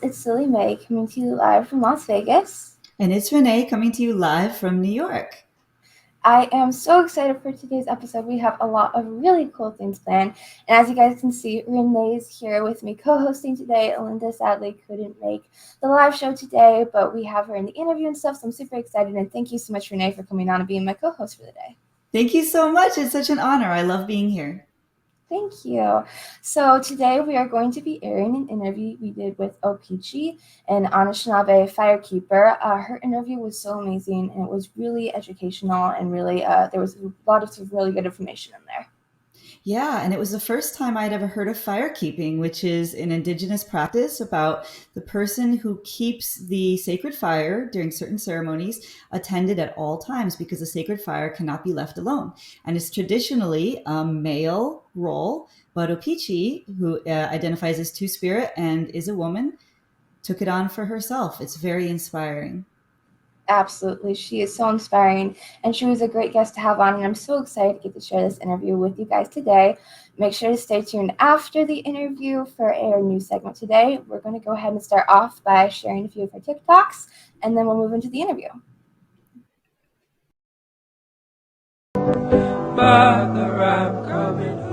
It's Lilly May coming to you live from Las Vegas. And it's Renee coming to you live from New York. I am so excited for today's episode. We have a lot of really cool things planned. And as you guys can see, Renee is here with me co-hosting today. Linda sadly couldn't make the live show today, but we have her in the interview and stuff, so I'm super excited. And thank you so much, Renee, for coming on and being my co-host for the day. Thank you so much. It's such an honor. I love being here. Thank you. So today we are going to be airing an interview we did with Opichi, an Anishinaabe firekeeper. Her interview was so amazing, and it was really educational, and really there was a lot of really good information in there. Yeah, and it was the first time I'd ever heard of firekeeping, which is an indigenous practice about the person who keeps the sacred fire during certain ceremonies attended at all times, because the sacred fire cannot be left alone. And it's traditionally a male role, but Opichi, who identifies as two-spirit and is a woman, took it on for herself. It's very inspiring. Absolutely. She is so inspiring, and she was a great guest to have on, and I'm so excited to get to share this interview with you guys today. Make sure to stay tuned after the interview for our new segment today. We're going to go ahead and start off by sharing a few of her TikToks, and then we'll move into the interview. But the rap coming home.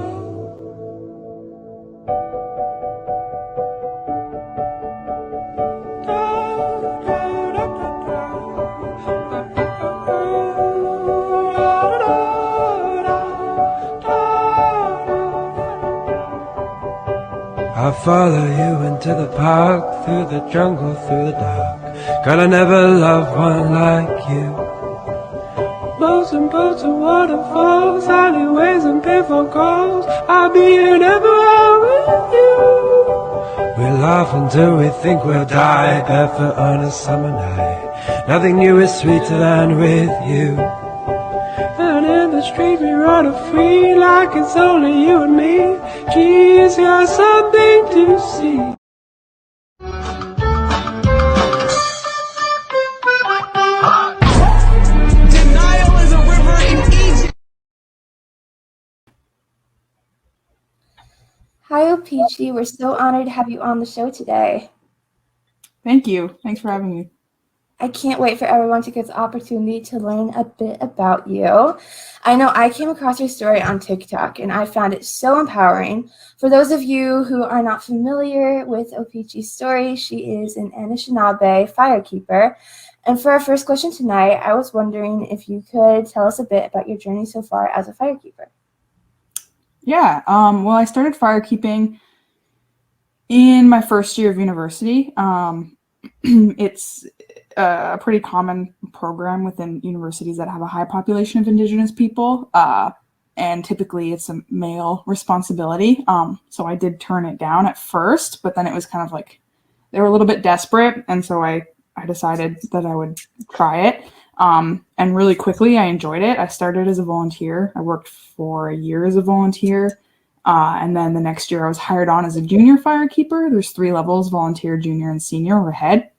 I follow you into the park, through the jungle, through the dark. God, I never loved one like you. Boats and boats and waterfalls, alleyways and payphone calls. I'll be here everywhere with you. We laugh until we think we'll die, barefoot on a summer night. Nothing new is sweeter than with you. And in the street we run free, like it's only you and me. Geez, got something to see. Denial is a river in Egypt. Hi, Opichi. We're so honored to have you on the show today. Thank you. Thanks for having me. I can't wait for everyone to get the opportunity to learn a bit about you. I know I came across your story on TikTok, and I found it so empowering. For those of you who are not familiar with Opichi's story, she is an Anishinaabe firekeeper. And for our first question tonight, I was wondering if you could tell us a bit about your journey so far as a firekeeper. Yeah. Well, I started firekeeping in my first year of university. It's a pretty common program within universities that have a high population of Indigenous people, and typically it's a male responsibility. So I did turn it down at first, but then it was kind of like they were a little bit desperate, and so I decided that I would try it. And really quickly, I enjoyed it. I started as a volunteer. I worked for a year as a volunteer. And then the next year I was hired on as a junior firekeeper. There's 3 levels: volunteer, junior, and senior, or head.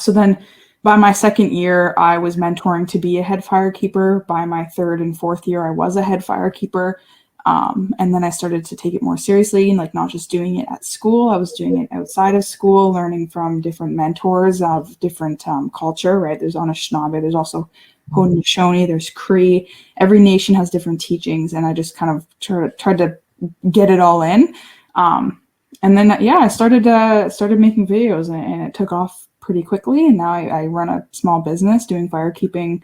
So then by my second year, I was mentoring to be a head firekeeper. By my 3rd and 4th year, I was a head firekeeper. And then I started to take it more seriously, and like not just doing it at school. I was doing it outside of school, learning from different mentors of different culture, right? There's Anishinaabe, there's also Haudenosaunee, there's Cree. Every nation has different teachings, and I just kind of tried to get it all in. And then, I started making videos, and it took off pretty quickly. And now I run a small business doing firekeeping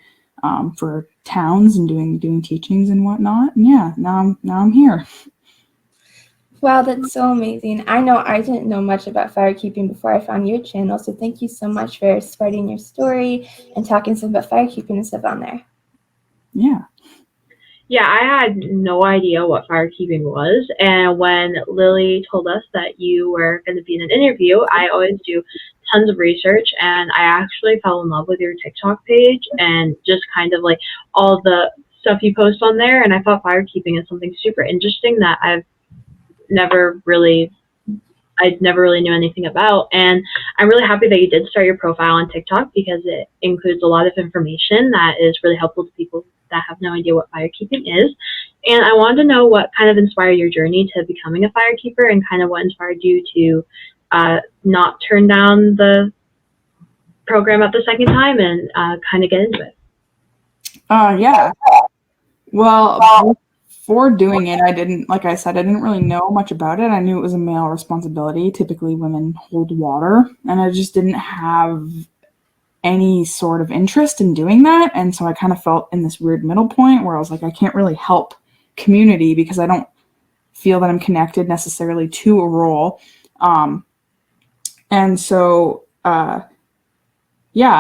for towns and doing teachings and whatnot. And now I'm here. Wow, that's so amazing. I know I didn't know much about firekeeping before I found your channel, so thank you so much for spreading your story and talking some about firekeeping and stuff on there. Yeah. Yeah, I had no idea what firekeeping was, and when Lilly told us that you were going to be in an interview, I always do tons of research, and I actually fell in love with your TikTok page and just kind of like all the stuff you post on there, and I thought firekeeping is something super interesting that I never really knew anything about. And I'm really happy that you did start your profile on TikTok, because it includes a lot of information that is really helpful to people that have no idea what firekeeping is. And I wanted to know what kind of inspired your journey to becoming a firekeeper, and kind of what inspired you to not turn down the program at the second time and kind of get into it? Yeah. Well, before doing it, like I said, I didn't really know much about it. I knew it was a male responsibility. Typically, women hold water, and I just didn't have any sort of interest in doing that. And so I kind of felt in this weird middle point where I was like, I can't really help community because I don't feel that I'm connected necessarily to a role. And so, yeah,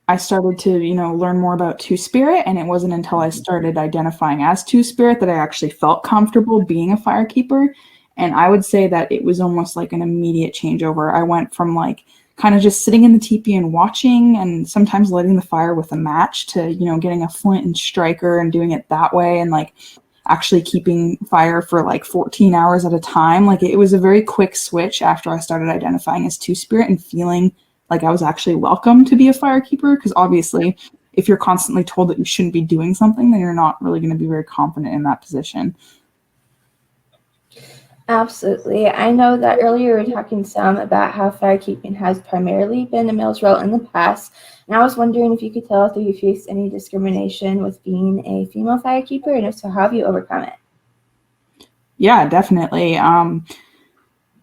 I started to, learn more about Two-Spirit, and it wasn't until I started identifying as Two-Spirit that I actually felt comfortable being a firekeeper. And I would say that it was almost like an immediate changeover. I went from like kind of just sitting in the teepee and watching and sometimes lighting the fire with a match to, getting a flint and striker and doing it that way and like actually keeping fire for like 14 hours at a time. Like it was a very quick switch after I started identifying as Two-Spirit and feeling like I was actually welcome to be a firekeeper, because obviously if you're constantly told that you shouldn't be doing something, then you're not really going to be very confident in that position. Absolutely. I know that earlier we were talking some about how firekeeping has primarily been a male's role in the past. And I was wondering if you could tell us if you faced any discrimination with being a female firekeeper, and if so, how have you overcome it? Yeah, definitely.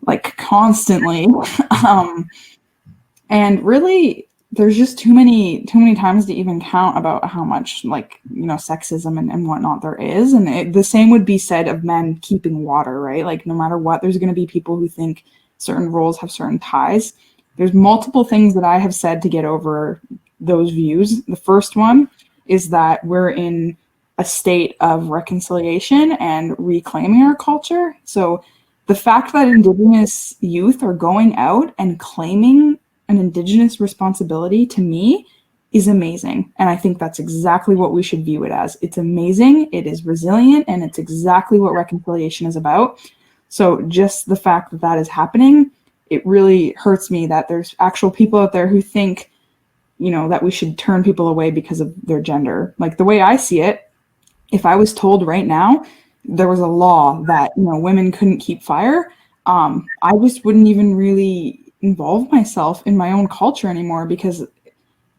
Like constantly. And really, there's just too many times to even count about how much like, sexism and whatnot there is. And the same would be said of men keeping water, right? Like no matter what, there's going to be people who think certain roles have certain ties. There's multiple things that I have said to get over those views. The first one is that we're in a state of reconciliation and reclaiming our culture. So the fact that Indigenous youth are going out and claiming an Indigenous responsibility, to me, is amazing. And I think that's exactly what we should view it as. It's amazing, it is resilient, and it's exactly what reconciliation is about. So just the fact that that is happening, it really hurts me that there's actual people out there who think, that we should turn people away because of their gender. Like the way I see it, if I was told right now there was a law that, women couldn't keep fire, I just wouldn't even really involve myself in my own culture anymore, because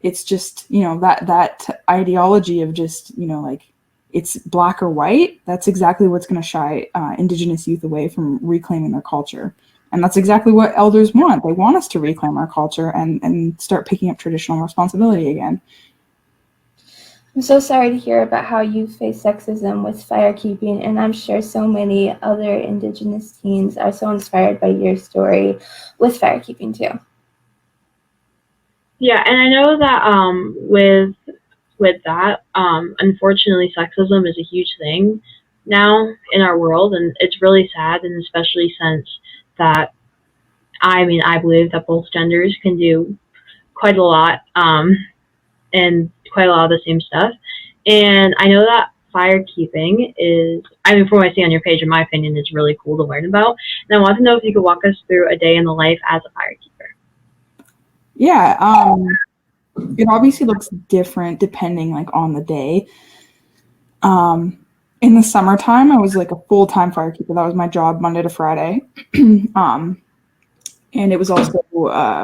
it's just, that ideology of just, like it's black or white. That's exactly what's going to shy Indigenous youth away from reclaiming their culture. And that's exactly what elders want. They want us to reclaim our culture and start picking up traditional responsibility again. I'm so sorry to hear about how you face sexism with firekeeping, and I'm sure so many other Indigenous teens are so inspired by your story with firekeeping too. Yeah, and I know that with that, unfortunately, sexism is a huge thing now in our world, and it's really sad, and especially since that, I believe that both genders can do quite a lot, and quite a lot of the same stuff. And I know that firekeeping is, from what I see on your page, in my opinion, is really cool to learn about. And I want to know if you could walk us through a day in the life as a firekeeper. Yeah, it obviously looks different depending like on the day. In the summertime, I was like a full-time firekeeper. That was my job Monday to Friday. And it was also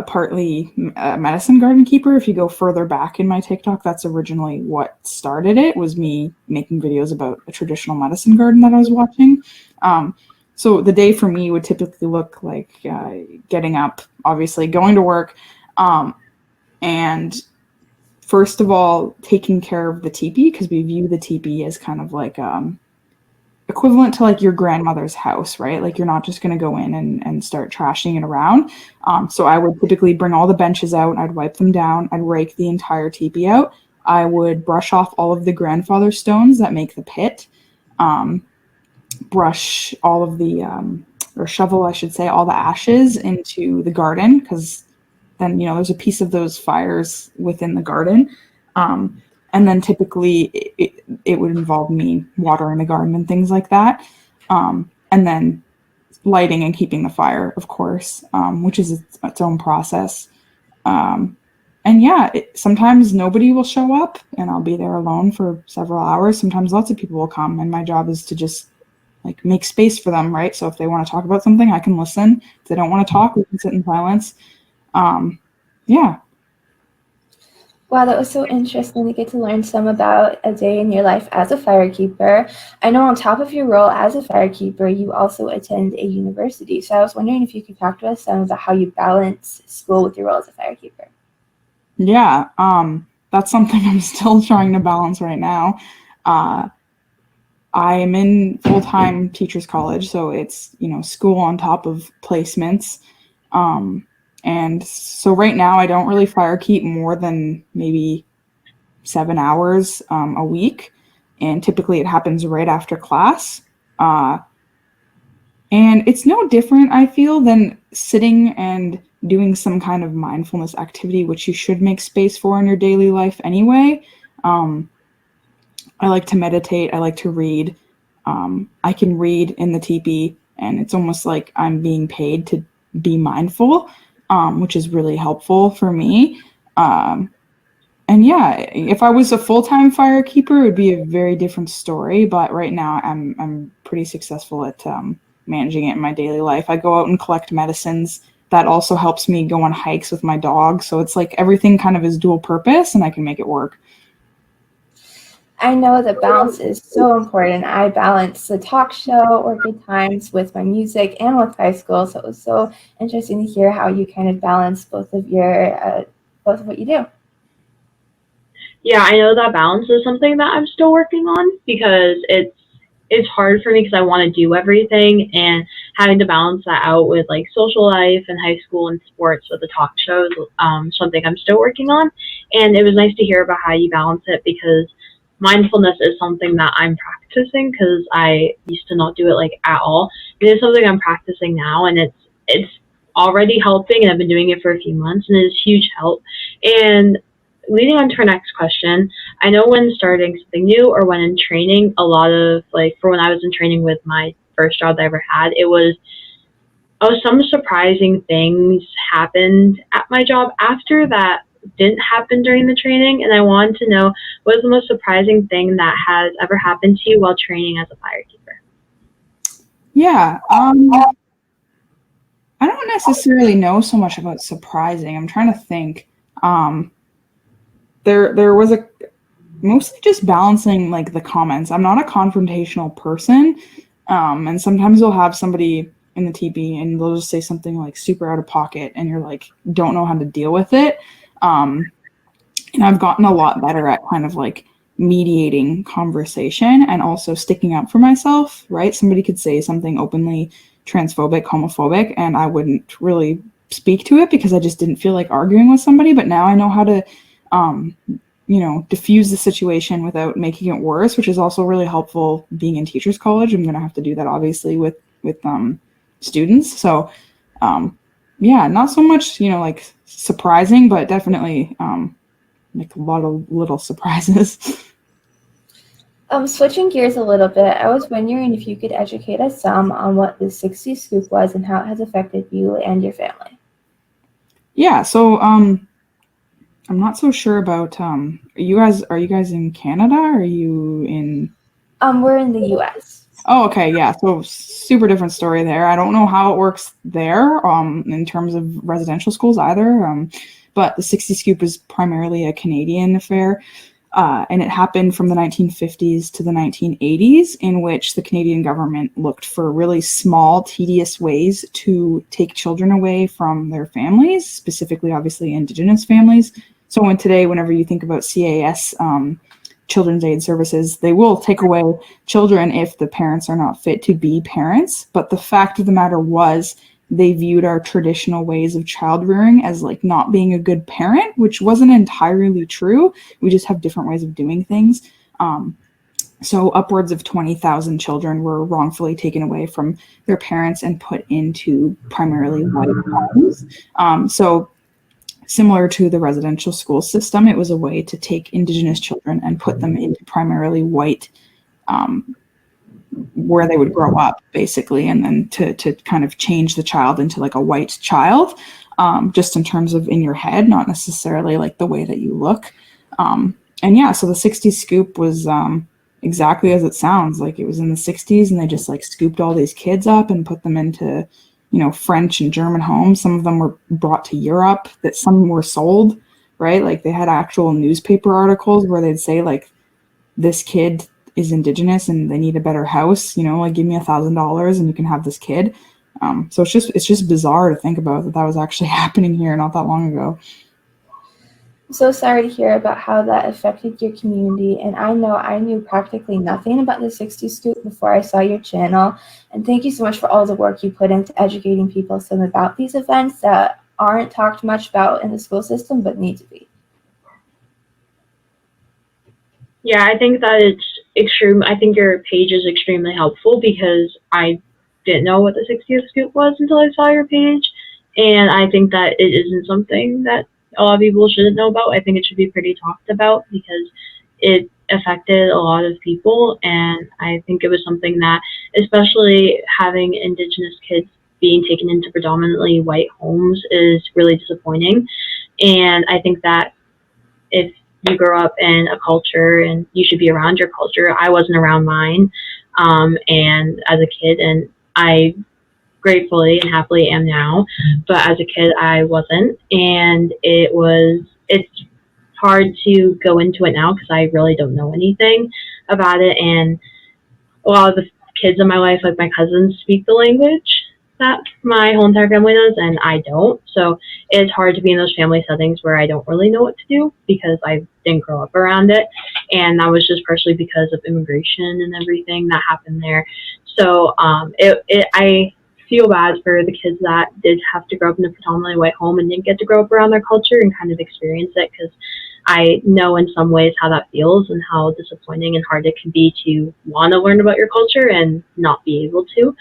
partly a medicine garden keeper. If you go further back in my TikTok, that's originally what started it, was me making videos about a traditional medicine garden that I was watching. So the day for me would typically look like getting up, obviously, going to work, and first of all, taking care of the teepee, because we view the teepee as kind of like equivalent to like your grandmother's house, right? Like you're not just going to go in and start trashing it around. So I would typically bring all the benches out, I'd wipe them down, I'd rake the entire teepee out, I would brush off all of the grandfather stones that make the pit, brush all of the, or shovel, I should say, all the ashes into the garden, because then, there's a piece of those fires within the garden. And then typically it would involve me watering the garden and things like that. And then lighting and keeping the fire, of course, which is its own process. And yeah, sometimes nobody will show up and I'll be there alone for several hours. Sometimes lots of people will come, and my job is to just like make space for them, right? So if they want to talk about something, I can listen. If they don't want to talk, we can sit in silence. Yeah. Wow, that was so interesting to get to learn some about a day in your life as a firekeeper. I know on top of your role as a firekeeper, you also attend a university. So I was wondering if you could talk to us some about how you balance school with your role as a firekeeper. Yeah, that's something I'm still trying to balance right now. I'm in full-time teachers college, so it's, school on top of placements. And so right now I don't really firekeep more than maybe 7 hours a week. And typically it happens right after class. And it's no different, I feel, than sitting and doing some kind of mindfulness activity, which you should make space for in your daily life anyway. I like to meditate. I like to read. I can read in the teepee, and it's almost like I'm being paid to be mindful, which is really helpful for me. And yeah, if I was a full-time firekeeper, it would be a very different story. But right now, I'm pretty successful at managing it in my daily life. I go out and collect medicines. That also helps me go on hikes with my dog. So it's like everything kind of is dual purpose, and I can make it work. I know that balance is so important. I balance the talk show, Orchid Times, with my music and with high school. So it was so interesting to hear how you kind of balance both of what you do. Yeah, I know that balance is something that I'm still working on because it's hard for me because I want to do everything, and having to balance that out with like social life and high school and sports with the talk shows, something I'm still working on. And it was nice to hear about how you balance it, because mindfulness is something that I'm practicing because I used to not do it like at all. It is something I'm practicing now, and it's already helping, and I've been doing it for a few months, and it's huge help. And leading on to our next question, I know when starting something new or when in training, a lot of for when I was in training with my first job that I ever had, it was some surprising things happened at my job after that didn't happen during the training, and I wanted to know what was the most surprising thing that has ever happened to you while training as a firekeeper. Yeah, I don't necessarily know so much about surprising. I'm trying to think. There was mostly just balancing like the comments. I'm not a confrontational person, and sometimes you'll have somebody in the teepee and they'll just say something like super out of pocket, and you're like, don't know how to deal with it. And I've gotten a lot better at kind of like mediating conversation and also sticking up for myself, right? Somebody could say something openly transphobic, homophobic, and I wouldn't really speak to it because I just didn't feel like arguing with somebody. But now I know how to, diffuse the situation without making it worse, which is also really helpful being in teachers college. I'm going to have to do that obviously with students. So, not so much, like surprising, but definitely like a lot of little surprises. Switching gears a little bit, I was wondering if you could educate us some on what the 60 scoop was and how it has affected you and your family. Yeah, so I'm not so sure about are you guys in Canada, or are you in We're in the US. Oh, okay, yeah. So super different story there. I don't know how it works there in terms of residential schools either. But the 60 Scoop is primarily a Canadian affair. And it happened from the 1950s to the 1980s, in which the Canadian government looked for really small, tedious ways to take children away from their families, specifically, obviously, Indigenous families. So whenever you think about CAS, Children's Aid Services, they will take away children if the parents are not fit to be parents. But the fact of the matter was, they viewed our traditional ways of child rearing as like not being a good parent, which wasn't entirely true. We just have different ways of doing things. So upwards of 20,000 children were wrongfully taken away from their parents and put into primarily white homes. So similar to the residential school system, it was a way to take Indigenous children and put them into primarily white, where they would grow up, basically, and then to kind of change the child into like a white child, just in terms of in your head, not necessarily like the way that you look. So the 60 Scoop was, exactly as it sounds. Like it was in the 60s and they just like scooped all these kids up and put them into, French and German homes. Some of them were brought to Europe, that some were sold, right? Like they had actual newspaper articles where they'd say like, this kid is indigenous and they need a better house, like give me $1,000 and you can have this kid. So it's just bizarre to think about that was actually happening here not that long ago. I'm so sorry to hear about how that affected your community, and I know I knew practically nothing about the 60 Scoop before I saw your channel, and thank you so much for all the work you put into educating people some about these events that aren't talked much about in the school system but need to be. Yeah, I think that it's extreme. I think your page is extremely helpful because I didn't know what the 60th Scoop was until I saw your page, and I think that it isn't something that a lot of people shouldn't know about. I think it should be pretty talked about because it affected a lot of people, and I think it was something that, especially having Indigenous kids being taken into predominantly white homes, is really disappointing. And I think that if you grow up in a culture and you should be around your culture, I wasn't around mine, and as a kid, and I gratefully and happily am now, but as a kid I wasn't, and it's hard to go into it now because I really don't know anything about it, and a lot of the kids in my life, like my cousins, speak the language that my whole entire family does, and I don't, so it's hard to be in those family settings where I don't really know what to do because I didn't grow up around it, and that was just partially because of immigration and everything that happened there. So I feel bad for the kids that did have to grow up in a predominantly white home and didn't get to grow up around their culture and kind of experience it, because I know in some ways how that feels and how disappointing and hard it can be to want to learn about your culture and not be able to.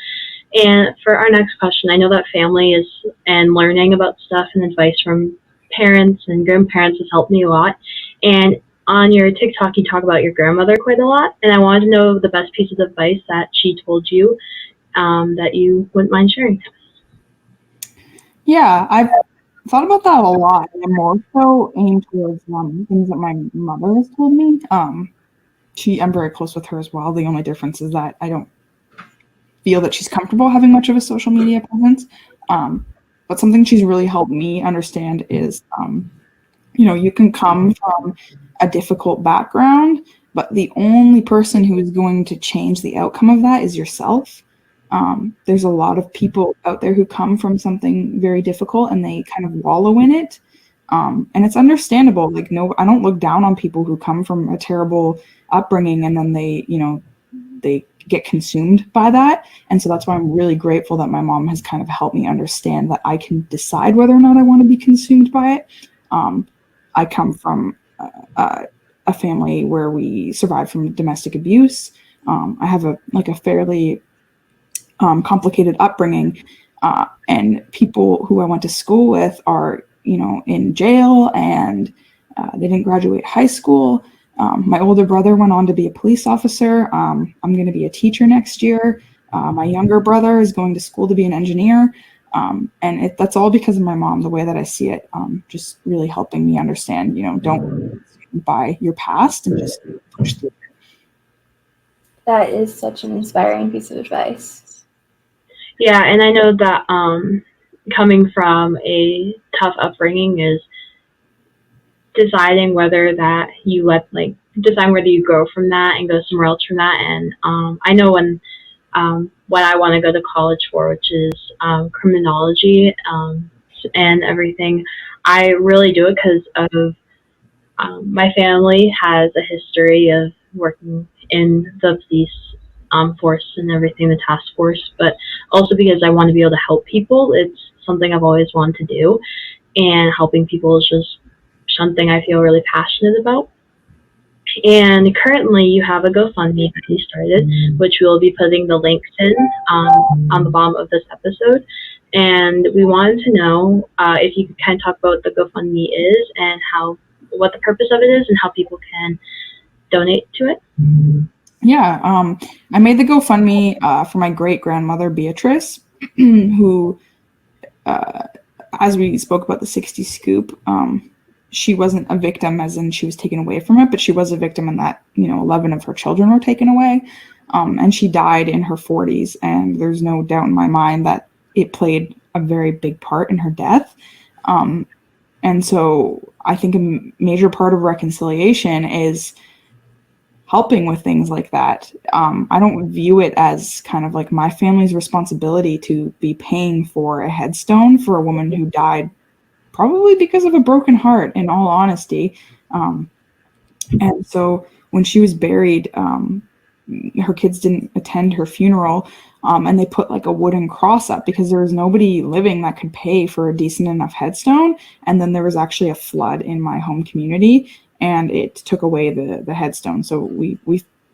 And for our next question, I know that family is and learning about stuff and advice from parents and grandparents has helped me a lot. And on your TikTok, you talk about your grandmother quite a lot, and I wanted to know the best piece of advice that she told you that you wouldn't mind sharing. Yeah, I've thought about that a lot. I'm more so aimed towards things that my mother has told me. I'm very close with her as well. The only difference is that I don't feel that she's comfortable having much of a social media presence. But something she's really helped me understand is, you can come from a difficult background, but the only person who is going to change the outcome of that is yourself. There's a lot of people out there who come from something very difficult and they kind of wallow in it. And it's understandable. Like, no, I don't look down on people who come from a terrible upbringing and then they get consumed by that. And so that's why I'm really grateful that my mom has kind of helped me understand that I can decide whether or not I want to be consumed by it. I come from a family where we survived from domestic abuse. I have a fairly complicated upbringing, and people who I went to school with are, in jail, and they didn't graduate high school. My older brother went on to be a police officer. I'm going to be a teacher next year. My younger brother is going to school to be an engineer. And that's all because of my mom, the way that I see it, just really helping me understand, don't by your past and just push through. That is such an inspiring piece of advice. Yeah, and I know that coming from a tough upbringing is deciding whether that you decide whether you grow from that and go somewhere else from that. And I know when what I want to go to college for, which is criminology and everything, I really do it because of my family has a history of working in the police force and everything, the task force, but also because I want to be able to help people. It's something I've always wanted to do, and helping people is just something I feel really passionate about. And currently you have a GoFundMe that you started, which we'll be putting the links in on the bottom of this episode. And we wanted to know if you could kind of talk about what the GoFundMe is and what the purpose of it is and how people can donate to it. Yeah, I made the GoFundMe for my great-grandmother, Beatrice, who, as we spoke about the 60 Scoop, she wasn't a victim as in she was taken away from it, but she was a victim in that, 11 of her children were taken away. And she died in her 40s. And there's no doubt in my mind that it played a very big part in her death. And so I think a major part of reconciliation is helping with things like that. I don't view it as kind of like my family's responsibility to be paying for a headstone for a woman who died probably because of a broken heart, in all honesty. And so when she was buried, her kids didn't attend her funeral, and they put like a wooden cross up because there was nobody living that could pay for a decent enough headstone. And then there was actually a flood in my home community, and it took away the headstone. So we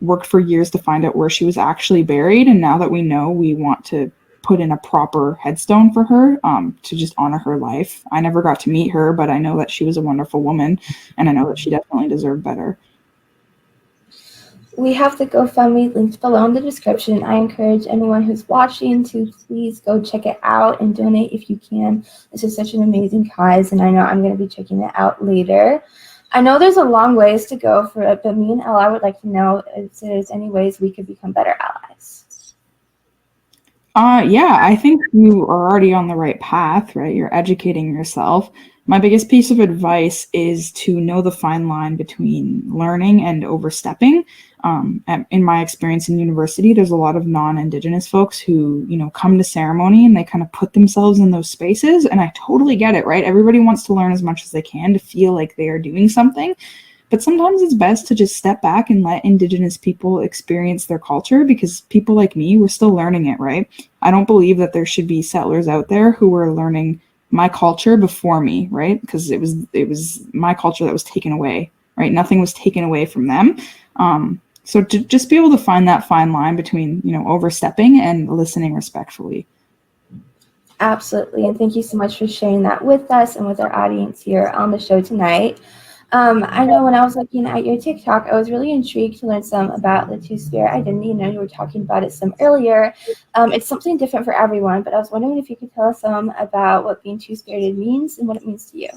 worked for years to find out where she was actually buried, and now that we know, we want to put in a proper headstone for her, to just honor her life. I never got to meet her, but I know that she was a wonderful woman, and I know that she definitely deserved better. We have the GoFundMe linked below in the description. I encourage anyone who's watching to please go check it out and donate if you can. This is such an amazing cause, and I know I'm going to be checking it out later. I know there's a long ways to go for it, but me and Ella would like to know if there's any ways we could become better allies. Yeah, I think you are already on the right path, right? You're educating yourself. My biggest piece of advice is to know the fine line between learning and overstepping. In my experience in university, there's a lot of non-Indigenous folks who, come to ceremony and they kind of put themselves in those spaces. And I totally get it, right? Everybody wants to learn as much as they can to feel like they are doing something. But sometimes it's best to just step back and let Indigenous people experience their culture, because people like me, we're still learning it, right? I don't believe that there should be settlers out there who were learning my culture before me, right? Because it was my culture that was taken away, right? Nothing was taken away from them. So to just be able to find that fine line between, overstepping and listening respectfully. Absolutely, and thank you so much for sharing that with us and with our audience here on the show tonight. I know when I was looking at your TikTok, I was really intrigued to learn some about the Two-Spirit identity. You were talking about it some earlier. It's something different for everyone, but I was wondering if you could tell us some about what being Two-Spirited means and what it means to you.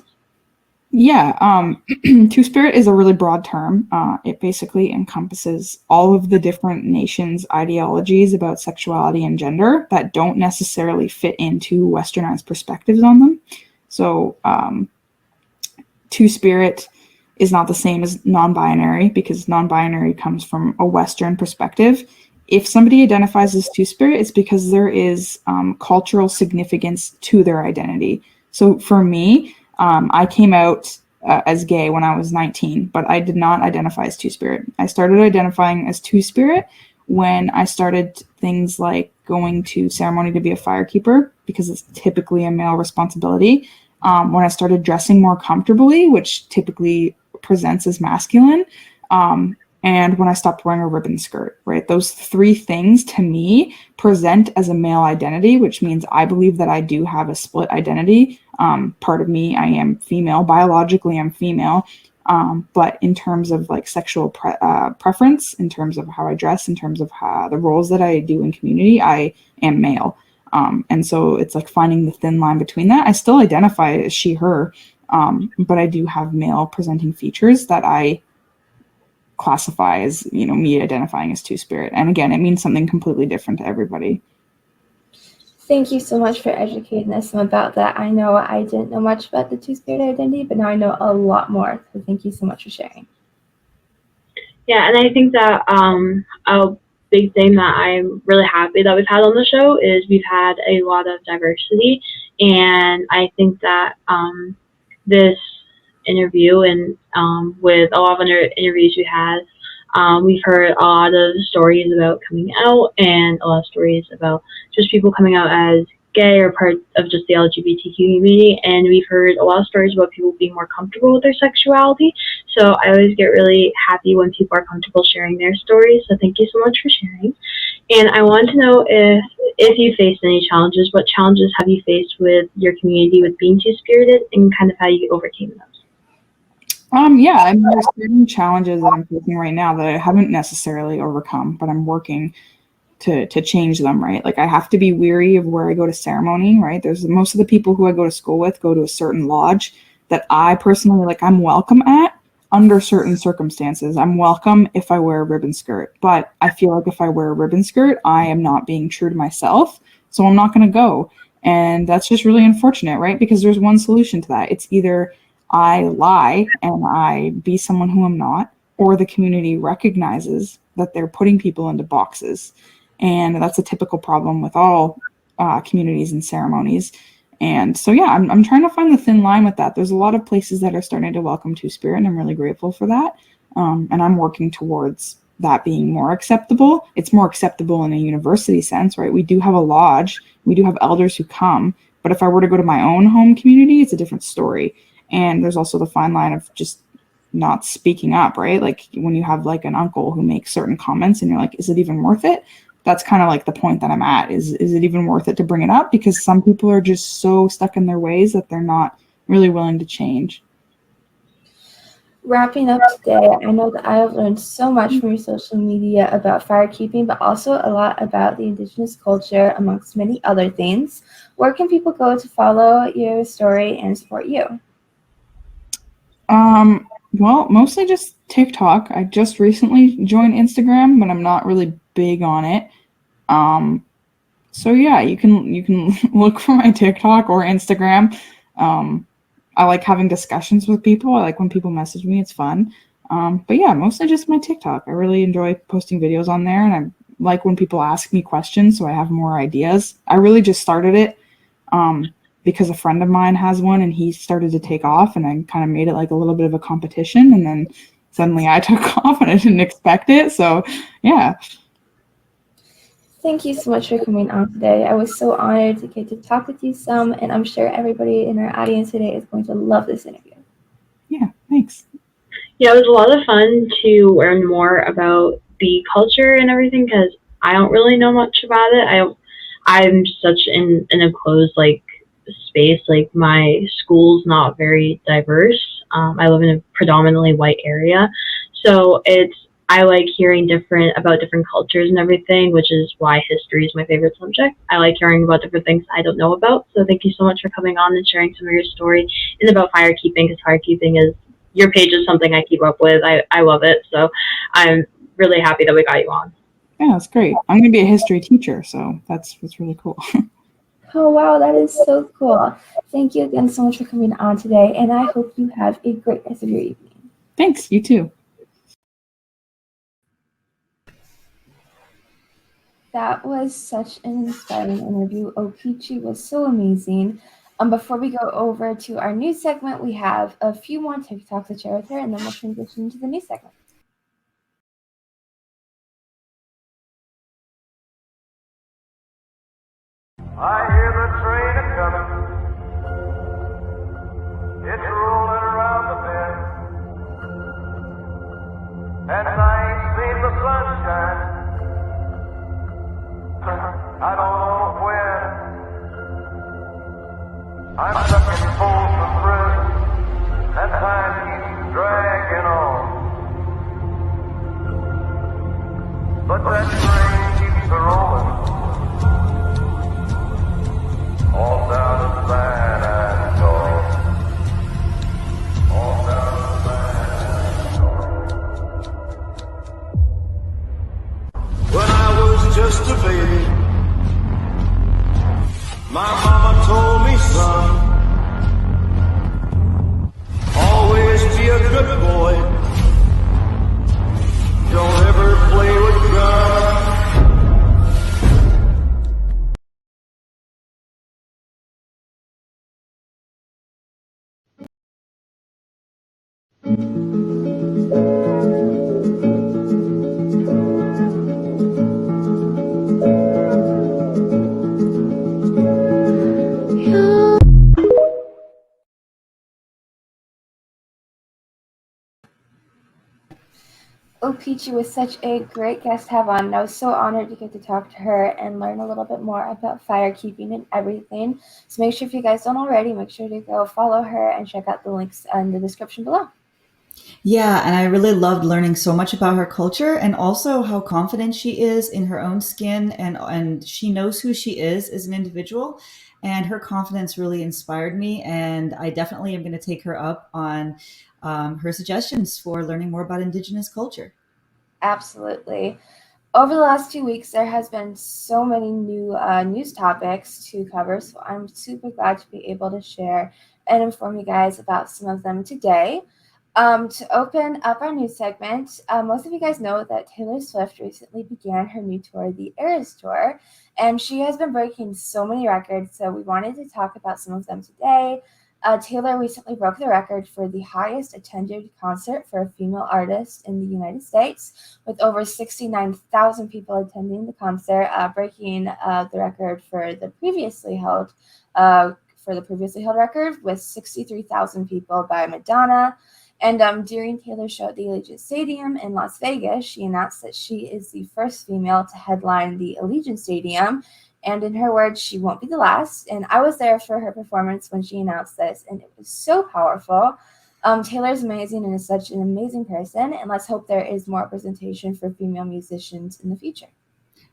Yeah, Two-Spirit is a really broad term. It basically encompasses all of the different nations' ideologies about sexuality and gender that don't necessarily fit into westernized perspectives on them. So Two-Spirit is not the same as non-binary, because non-binary comes from a Western perspective. If somebody identifies as Two-Spirit, it's because there is cultural significance to their identity. So for me, I came out as gay when I was 19, but I did not identify as Two-Spirit. I started identifying as Two-Spirit when I started things like going to ceremony to be a firekeeper, because it's typically a male responsibility. When I started dressing more comfortably, which typically presents as masculine, and when I stopped wearing a ribbon skirt, right? Those three things to me present as a male identity, which means I believe that I do have a split identity. Part of me, I am female. Biologically, I'm female. But in terms of like sexual preference, in terms of how I dress, in terms of the roles that I do in community, I am male. And so it's like finding the thin line between that. I still identify as she, her, but I do have male presenting features that I classify as, me identifying as Two-Spirit. And again, it means something completely different to everybody. Thank you so much for educating us about that. I know I didn't know much about the Two-Spirit identity, but now I know a lot more. So thank you so much for sharing. Yeah, and I think that a big thing that I'm really happy that we've had on the show is we've had a lot of diversity, and I think that this interview and with a lot of other interviews we had, we've heard a lot of stories about coming out and a lot of stories about just people coming out as gay or part of just the LGBTQ community, and we've heard a lot of stories about people being more comfortable with their sexuality. So I always get really happy when people are comfortable sharing their stories, so thank you so much for sharing. And I wanted to know if you faced any challenges. What challenges have you faced with your community with being Two-Spirited, and kind of how you overcame those? Yeah, I mean, there's certain challenges that I'm facing right now that I haven't necessarily overcome, but I'm working to change them, right? Like I have to be weary of where I go to ceremony, right? There's most of the people who I go to school with go to a certain lodge. that I personally, like, I'm welcome at under certain circumstances. I'm welcome if I wear a ribbon skirt, but I feel like if I wear a ribbon skirt, I am not being true to myself, so I'm not going to go. And that's just really unfortunate, right? Because there's one solution to that. It's either I lie and I be someone who I'm not, or the community recognizes that they're putting people into boxes. And that's a typical problem with all communities and ceremonies. And so, yeah, I'm trying to find the thin line with that. There's a lot of places that are starting to welcome Two-Spirit, and I'm really grateful for that. And I'm working towards that being more acceptable. It's more acceptable in a university sense, right? We do have a lodge. We do have elders who come. But if I were to go to my own home community, it's a different story. And there's also the fine line of just not speaking up, right? Like when you have like an uncle who makes certain comments and you're like, is it even worth it? That's kind of like the point that I'm at. Is it even worth it to bring it up? Because some people are just so stuck in their ways that they're not really willing to change. Wrapping up today, I know that I have learned so much from your social media about firekeeping, but also a lot about the Indigenous culture, amongst many other things. Where can people go to follow your story and support you? Well, mostly just TikTok. I just recently joined Instagram, but I'm not really big on it. So yeah, you can look for my TikTok or Instagram. I like having discussions with people. I like when people message me. It's fun. But yeah, mostly just my TikTok. I really enjoy posting videos on there, and I like when people ask me questions so I have more ideas. I really just started it because a friend of mine has one and he started to take off, and I kind of made it like a little bit of a competition, and then suddenly I took off and I didn't expect it. So yeah. Thank you so much for coming on today. I was so honored to get to talk with you some, and I'm sure everybody in our audience today is going to love this interview. Yeah, thanks. Yeah, it was a lot of fun to learn more about bee culture and everything because I don't really know much about it. I'm such in an enclosed like space. Like my school's not very diverse. I live in a predominantly white area, so I like hearing about different cultures and everything, which is why history is my favorite subject. I like hearing about different things I don't know about. So thank you so much for coming on and sharing some of your story and about firekeeping, because firekeeping is, your page is something I keep up with. I love it. So I'm really happy that we got you on. Yeah, that's great. I'm going to be a history teacher, so that's really cool. Oh, wow, that is so cool. Thank you again so much for coming on today, and I hope you have a great rest of your evening. Thanks, you too. That was such an inspiring interview. Opichi was so amazing. Before we go over to our news segment, we have a few more TikToks to share with her, and then we'll transition to the news segment. I hear the train a-comin', it's rollin' around the bend, and I ain't seen the sunshine, I don't know when. I'm stuck in Folsom Prison, and time keeps dragging on, but that train keeps a-rollin'. All down the San Antonio. All down the San Antonio. When I was just a baby, my mama told me, son, always be a good boy. Don't ever play with guns. Opichi was such a great guest to have on, and I was so honored to get to talk to her and learn a little bit more about firekeeping and everything. So make sure, if you guys don't already, make sure to go follow her and check out the links in the description below. Yeah, and I really loved learning so much about her culture and also how confident she is in her own skin and she knows who she is as an individual. And her confidence really inspired me, and I definitely am going to take her up on her suggestions for learning more about Indigenous culture. Absolutely. Over the last 2 weeks, there has been so many new news topics to cover, so I'm super glad to be able to share and inform you guys about some of them today. To open up our news segment, most of you guys know that Taylor Swift recently began her new tour, the Eras Tour, and she has been breaking so many records, so we wanted to talk about some of them today. Taylor recently broke the record for the highest attended concert for a female artist in the United States, with over 69,000 people attending the concert, breaking the record for the previously held record with 63,000 people by Madonna. And during Taylor's show at the Allegiant Stadium in Las Vegas, she announced that she is the first female to headline the Allegiant Stadium. And in her words, she won't be the last. And I was there for her performance when she announced this, and it was so powerful. Taylor's amazing and is such an amazing person, and let's hope there is more representation for female musicians in the future.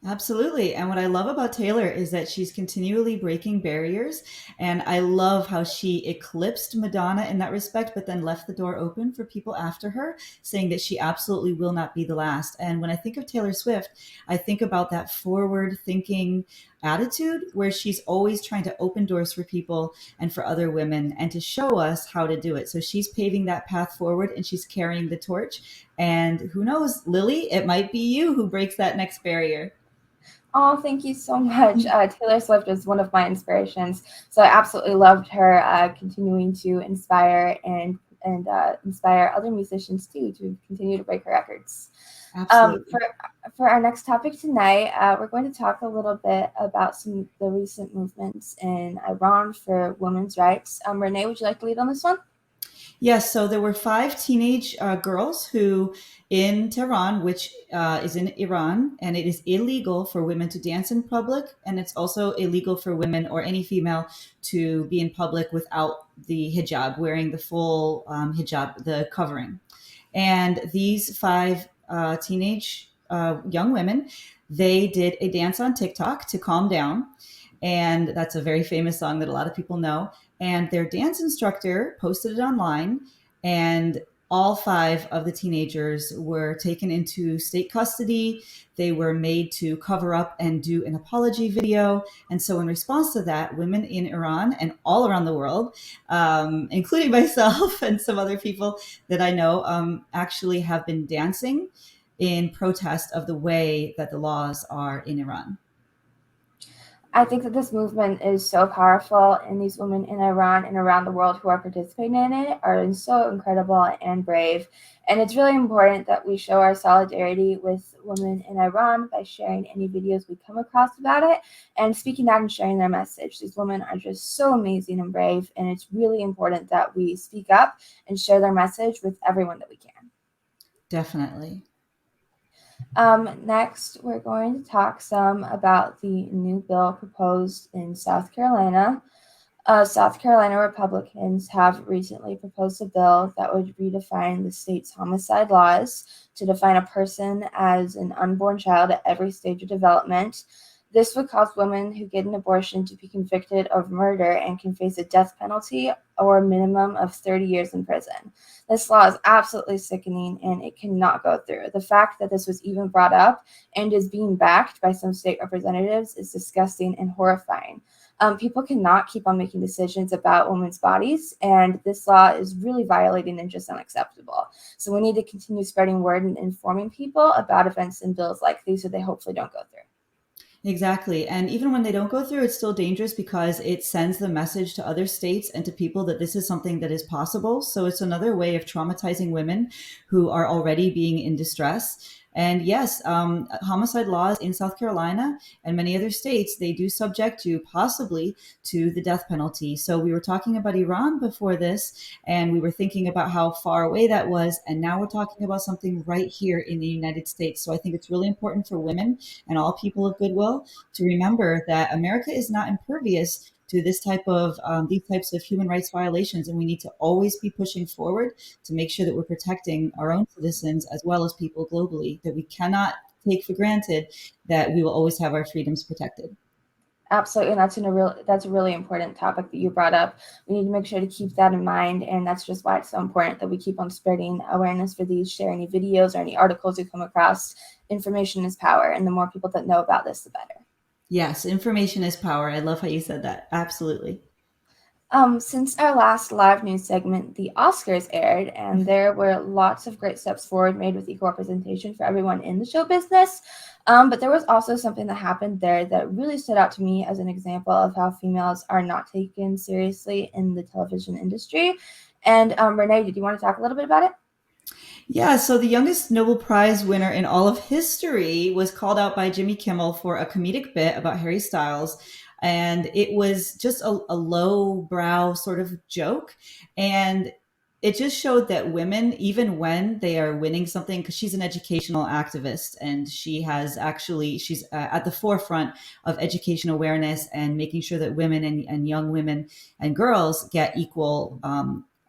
Absolutely. And what I love about Taylor is that she's continually breaking barriers. And I love how she eclipsed Madonna in that respect, but then left the door open for people after her, saying that she absolutely will not be the last. And when I think of Taylor Swift, I think about that forward thinking attitude where she's always trying to open doors for people and for other women and to show us how to do it. So she's paving that path forward and she's carrying the torch. And who knows, Lily, it might be you who breaks that next barrier. Oh, thank you so much. Taylor Swift is one of my inspirations, so I absolutely loved her continuing to inspire and inspire other musicians too to continue to break her records. Absolutely. For our next topic tonight, we're going to talk a little bit about some of the recent movements in Iran for women's rights. Renee, would you like to lead on this one? Yes, so there were five teenage girls who, in Tehran, which is in Iran, and it is illegal for women to dance in public, and it's also illegal for women or any female to be in public without the hijab, wearing the full hijab, the covering. And these five teenage young women, they did a dance on TikTok to calm down. And that's a very famous song that a lot of people know. And their dance instructor posted it online, and all five of the teenagers were taken into state custody. They were made to cover up and do an apology video. And so, in response to that, women in Iran and all around the world, including myself and some other people that I know, actually have been dancing in protest of the way that the laws are in Iran. I think that this movement is so powerful, and these women in Iran and around the world who are participating in it are so incredible and brave. And it's really important that we show our solidarity with women in Iran by sharing any videos we come across about it and speaking out and sharing their message. These women are just so amazing and brave, and it's really important that we speak up and share their message with everyone that we can. Definitely. Next, we're going to talk some about the new bill proposed in South Carolina. South Carolina Republicans have recently proposed a bill that would redefine the state's homicide laws to define a person as an unborn child at every stage of development. This would cause women who get an abortion to be convicted of murder and can face a death penalty or a minimum of 30 years in prison. This law is absolutely sickening, and it cannot go through. The fact that this was even brought up and is being backed by some state representatives is disgusting and horrifying. People cannot keep on making decisions about women's bodies, and this law is really violating and just unacceptable. So we need to continue spreading word and informing people about events and bills like these so they hopefully don't go through. Exactly. And even when they don't go through, it's still dangerous because it sends the message to other states and to people that this is something that is possible. So it's another way of traumatizing women who are already being in distress. And yes, homicide laws in South Carolina and many other states, they do subject you possibly to the death penalty. So we were talking about Iran before this, and we were thinking about how far away that was. And now we're talking about something right here in the United States. So I think it's really important for women and all people of goodwill to remember that America is not impervious to these types of human rights violations. And we need to always be pushing forward to make sure that we're protecting our own citizens as well as people globally, that we cannot take for granted that we will always have our freedoms protected. Absolutely, and that's a really important topic that you brought up. We need to make sure to keep that in mind, and that's just why it's so important that we keep on spreading awareness for these, share any videos or any articles you come across. Information is power, and the more people that know about this, the better. Yes, information is power. I love how you said that. Absolutely. Since our last live news segment, the Oscars aired, and there were lots of great steps forward made with equal representation for everyone in the show business. But there was also something that happened there that really stood out to me as an example of how females are not taken seriously in the television industry. And Renee, did you want to talk a little bit about it? Yeah, so the youngest Nobel Prize winner in all of history was called out by Jimmy Kimmel for a comedic bit about Harry Styles. And it was just a low-brow sort of joke. And it just showed that women, even when they are winning something, because she's an educational activist and she's at the forefront of education awareness and making sure that women and young women and girls get equal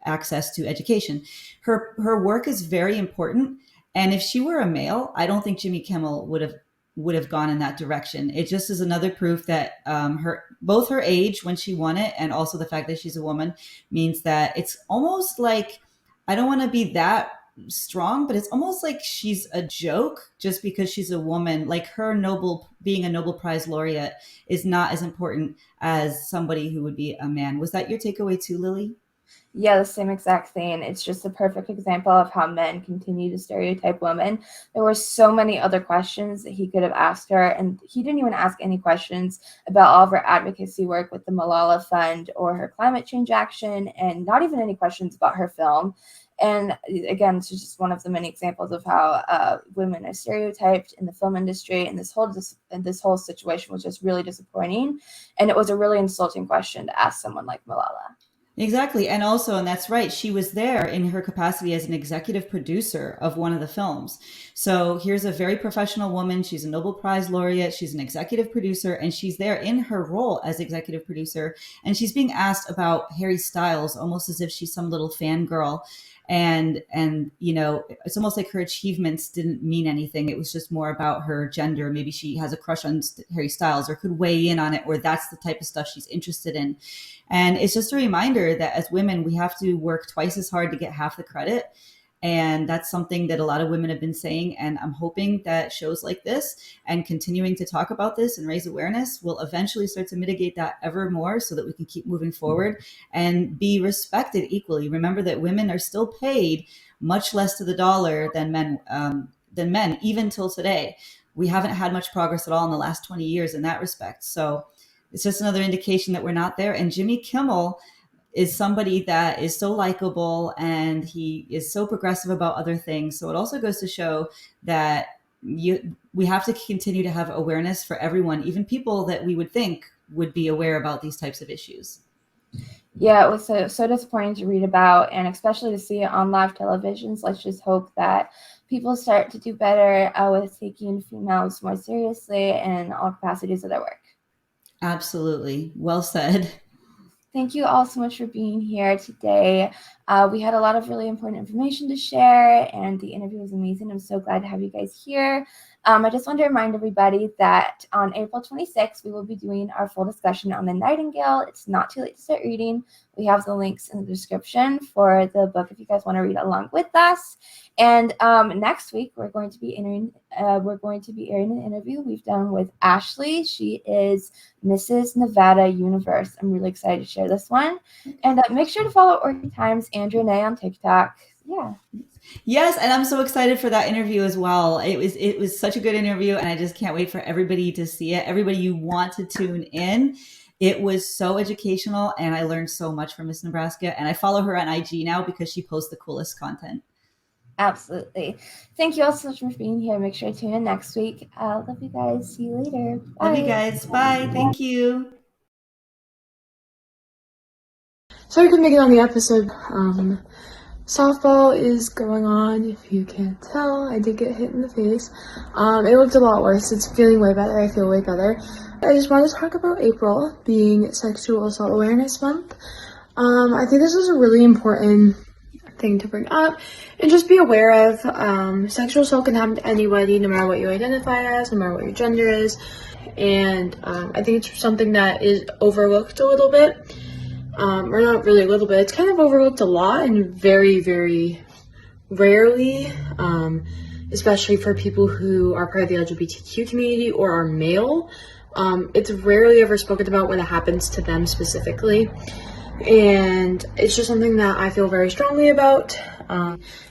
access to education. Her work is very important. And if she were a male, I don't think Jimmy Kimmel would have gone in that direction. It just is another proof that both her age when she won it and also the fact that she's a woman means that it's almost like, I don't want to be that strong, but it's almost like she's a joke just because she's a woman. Like being a Nobel Prize laureate is not as important as somebody who would be a man. Was that your takeaway too, Lily? Yeah, the same exact thing. It's just a perfect example of how men continue to stereotype women. There were so many other questions that he could have asked her, and he didn't even ask any questions about all of her advocacy work with the Malala Fund or her climate change action, and not even any questions about her film. And again, this is just one of the many examples of how women are stereotyped in the film industry, and this whole situation was just really disappointing. And it was a really insulting question to ask someone like Malala. Exactly. And that's right, she was there in her capacity as an executive producer of one of the films. So here's a very professional woman. She's a Nobel Prize laureate. She's an executive producer, and she's there in her role as executive producer. And she's being asked about Harry Styles almost as if she's some little fangirl. And it's almost like her achievements didn't mean anything. It was just more about her gender. Maybe she has a crush on Harry Styles or could weigh in on it, or that's the type of stuff she's interested in. And it's just a reminder that as women, we have to work twice as hard to get half the credit. And that's something that a lot of women have been saying. And I'm hoping that shows like this and continuing to talk about this and raise awareness will eventually start to mitigate that ever more so that we can keep moving forward and be respected equally. Remember that women are still paid much less to the dollar than men, even till today. We haven't had much progress at all in the last 20 years in that respect. So it's just another indication that we're not there. And Jimmy Kimmel is somebody that is so likable and he is so progressive about other things. So it also goes to show that we have to continue to have awareness for everyone, even people that we would think would be aware about these types of issues. Yeah, it was so disappointing to read about, and especially to see it on live televisions. Let's just hope that people start to do better with taking females more seriously in all capacities of their work. Absolutely. Well said. Thank you all so much for being here today. We had a lot of really important information to share, and the interview was amazing. I'm so glad to have you guys here. I just want to remind everybody that on April 26th, we will be doing our full discussion on the Nightingale. It's not too late to start reading. We have the links in the description for the book if you guys want to read along with us. And next week, we're going to be airing an interview we've done with Ashley. She is Mrs. Nevada Universe. I'm really excited to share this one. And make sure to follow Orchid Times and Renee on TikTok. Yeah. Yes, and I'm so excited for that interview as well. It was such a good interview, and I just can't wait for everybody to see it. Everybody, you want to tune in. It was so educational, and I learned so much from Miss Nebraska. And I follow her on IG now because she posts the coolest content. Absolutely. Thank you all so much for being here. Make sure to tune in next week. Love you guys. See you later. Bye. Love you guys. Bye. Thank you. Sorry I couldn't make it on the episode Softball is going on, if you can't tell. I did get hit in the face. It looked a lot worse. It's feeling way better. I feel way better. I just want to talk about April being Sexual Assault Awareness Month. I think this is a really important thing to bring up and just be aware of. Sexual assault can happen to anybody, no matter what you identify as, no matter what your gender is. And I think it's something that is overlooked a little bit. Or not really a little bit, it's kind of overlooked a lot and very, very rarely, especially for people who are part of the LGBTQ community or are male. It's rarely ever spoken about when it happens to them specifically. And it's just something that I feel very strongly about.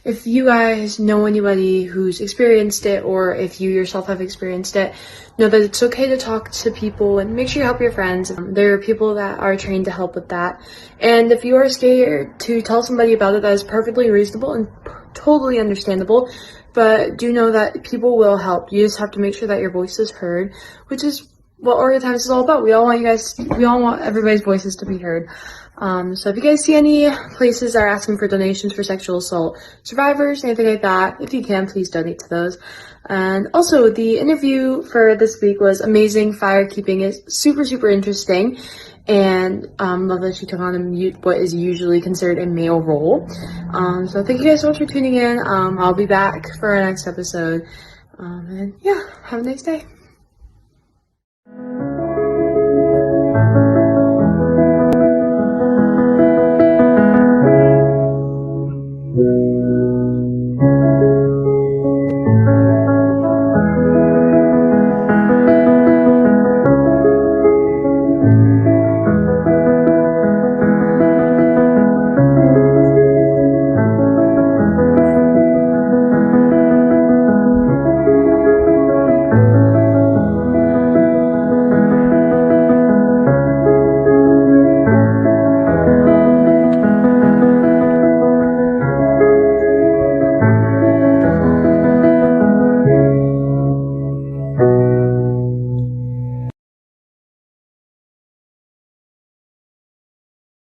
If you guys know anybody who's experienced it, or if you yourself have experienced it, know that it's okay to talk to people and make sure you help your friends. There are people that are trained to help with that. And if you are scared to tell somebody about it, that is perfectly reasonable and totally understandable. But do know that people will help. You just have to make sure that your voice is heard, which is what Orchid Times is all about. We all want everybody's voices to be heard. So if you guys see any places that are asking for donations for sexual assault survivors, anything like that, if you can, please donate to those. And also, the interview for this week was amazing. Firekeeping is super, super interesting. And love that she took on what is usually considered a male role. So thank you guys so much for tuning in. I'll be back for our next episode. And yeah, have a nice day. Thank you.